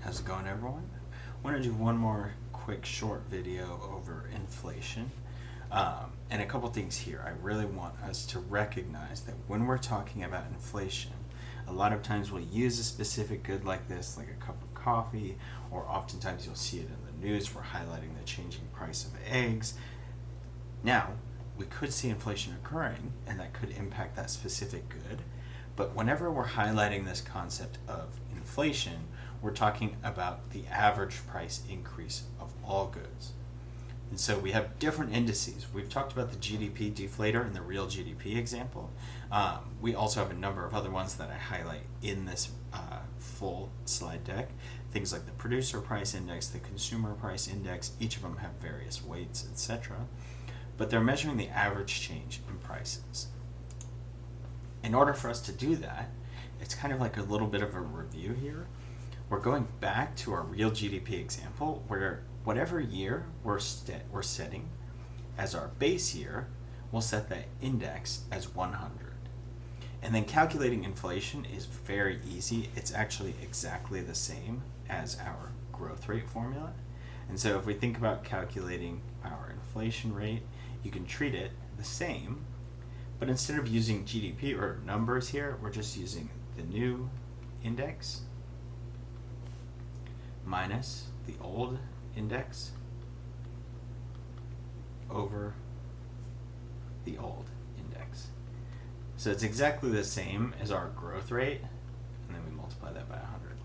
How's it going, everyone? I want to do one more quick short video over inflation. And a couple things here. I really want us to recognize that when we're talking about inflation, a lot of times we'll use a specific good like this, like a cup of coffee, or oftentimes you'll see it in the news. We're highlighting the changing price of eggs. Now, we could see inflation occurring, and that could impact that specific good. But whenever we're highlighting this concept of inflation, we're talking about the average price increase of all goods. And so we have different indices. We've talked about the GDP deflator and the real GDP example. We also have a number of other ones that I highlight in this full slide deck. Things like the producer price index, the consumer price index, each of them have various weights, etc. But they're measuring the average change in prices. In order for us to do that, it's kind of like a little bit of a review here. We're going back to our real GDP example where whatever year we're setting as our base year, we'll set that index as 100. And then calculating inflation is very easy. It's actually exactly the same as our growth rate formula. And so if we think about calculating our inflation rate, you can treat it the same, but instead of using GDP or numbers here, we're just using the new index minus the old index over the old index. So it's exactly the same as our growth rate, and then we multiply that by 100.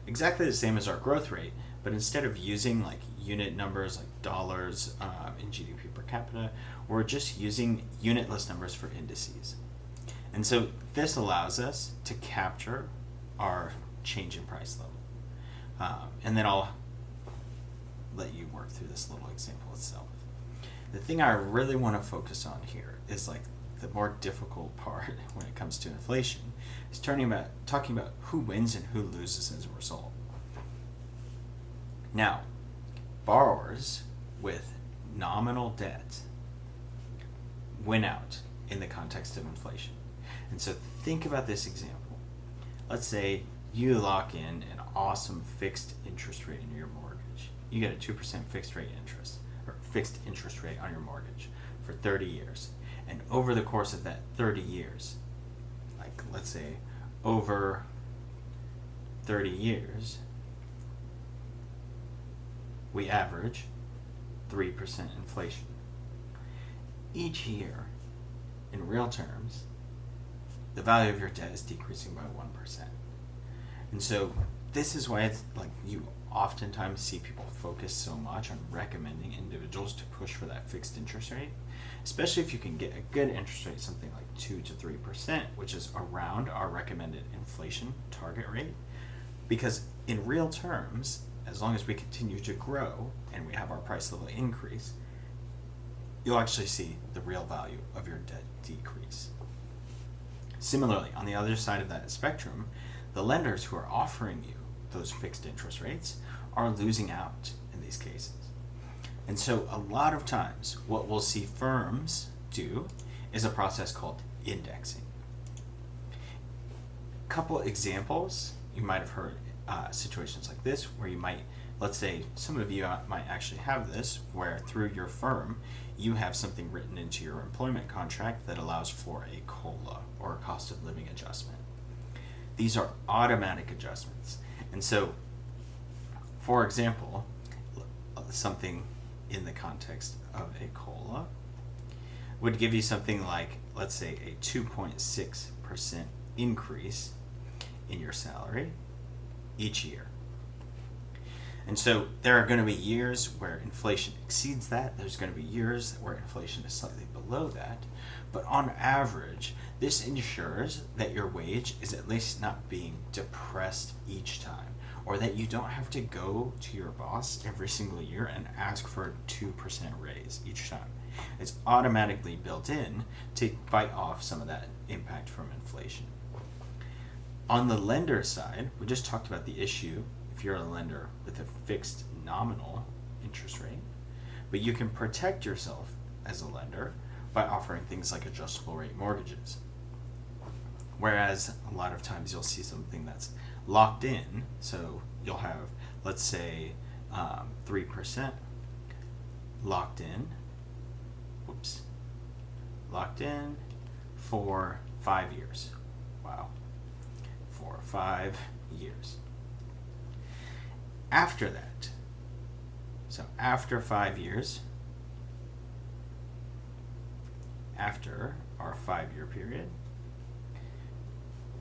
Exactly the same as our growth rate, but instead of using like unit numbers like dollars in GDP per capita, we're just using unitless numbers for indices. And so this allows us to capture our change in price level. And then I'll let you work through this little example itself. The thing I really want to focus on here is like the more difficult part when it comes to inflation is talking about who wins and who loses as a result. Now, borrowers with nominal debt win out in the context of inflation. And so think about this example. Let's say you lock in an awesome fixed interest rate in your mortgage. You get a 2% fixed interest rate on your mortgage for 30 years. And over the course of that 30 years, like let's say over 30 years, we average 3% inflation. Each year, in real terms, the value of your debt is decreasing by 1%. And so this is why it's like you oftentimes see people focus so much on recommending individuals to push for that fixed interest rate, especially if you can get a good interest rate, something like 2 to 3%, which is around our recommended inflation target rate. Because in real terms, as long as we continue to grow and we have our price level increase, you'll actually see the real value of your debt decrease. Similarly, on the other side of that spectrum, the lenders who are offering you those fixed interest rates are losing out in these cases. And so a lot of times what we'll see firms do is a process called indexing. A couple examples, you might have heard situations like this where you might, let's say some of you might actually have this, where through your firm you have something written into your employment contract that allows for a COLA, or a cost of living adjustment. These are automatic adjustments. And so, for example, something in the context of a COLA would give you something like, let's say, a 2.6% increase in your salary each year. And so there are going to be years where inflation exceeds that. There's going to be years where inflation is slightly below that. But on average, this ensures that your wage is at least not being depressed each time, or that you don't have to go to your boss every single year and ask for a 2% raise each time. It's automatically built in to fight off some of that impact from inflation. On the lender side, we just talked about the issue if you're a lender with a fixed nominal interest rate, but you can protect yourself as a lender by offering things like adjustable rate mortgages. Whereas a lot of times you'll see something that's locked in. So you'll have, let's say, 3% locked in. Whoops. Locked in for 5 years. Wow. For 5 years. After that, so after 5 years, after our 5-year period,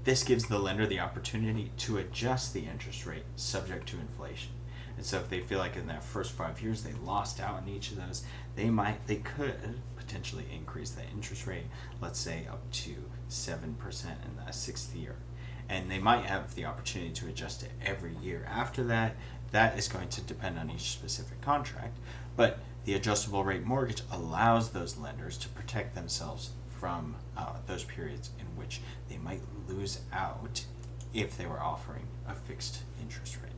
this gives the lender the opportunity to adjust the interest rate subject to inflation. And so if they feel like in that first 5 years they lost out in each of those, they could potentially increase that interest rate, let's say up to 7% in the 6th year. And they might have the opportunity to adjust it every year after that. That is going to depend on each specific contract. But the adjustable rate mortgage allows those lenders to protect themselves from those periods in which they might lose out if they were offering a fixed interest rate.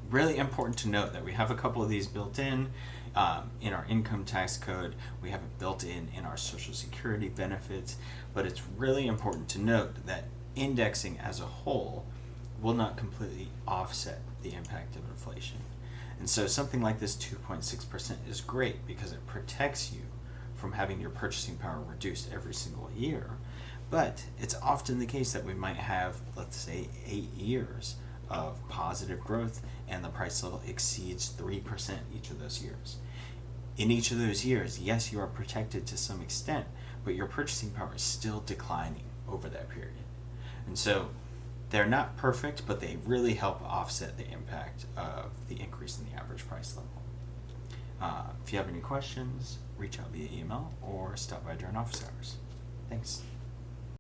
Really important to note that we have a couple of these built in our income tax code. We have it built in our Social Security benefits, but it's really important to note that indexing as a whole will not completely offset the impact of inflation. And so something like this 2.6% is great because it protects you from having your purchasing power reduced every single year. But it's often the case that we might have, let's say, 8 years of positive growth and the price level exceeds 3% each of those years. In each of those years, yes, you are protected to some extent, but your purchasing power is still declining over that period. And so they're not perfect, but they really help offset the impact of the increase in the average price level. If you have any questions, reach out via email or stop by during office hours. Thanks.